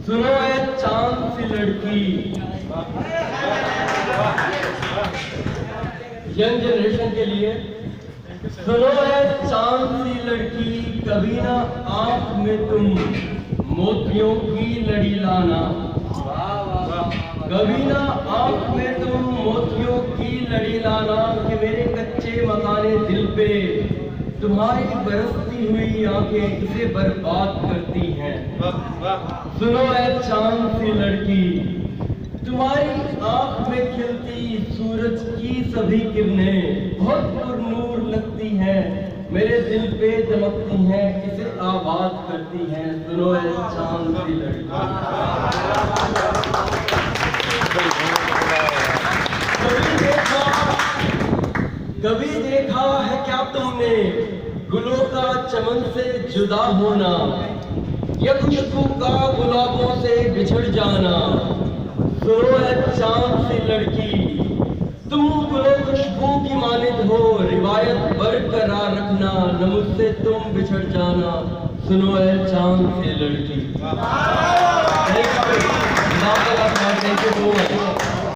सुनो है चांद सी लड़की। यंग जनरेशन के लिए सुनो है चांद सी लड़की, कभी ना आंख में तुम मोतियों की लड़ी लाना, कभी ना आंख में तुम मोतियों की लड़ी लाना, कि मेरे कच्चे मकाने दिल पे तुम्हारी बरसती हुई आंखें इसे बर्बाद करती हैं। सुनो है चांद सी लड़की, तुम्हारी आंख में खिलती सूरज की सभी किरणें बहुत पुरनूर लगती हैं, मेरे दिल पे चमकती हैं, इसे आबाद करती हैं। सुनो है चांद सी लड़की। कभी देखा है क्या तुमने गुलों का चमन से जुदा होना, या खुशबू का गुलाबों से बिछड़ जाना? सुनो है चांद सी लड़की, तुम गुलो खुशबू की मानिंद हो, रिवायत बरकरार रखना, न मुझसे तुम बिछड़ जाना। सुनो है चांद सी लड़की। Thank you so much.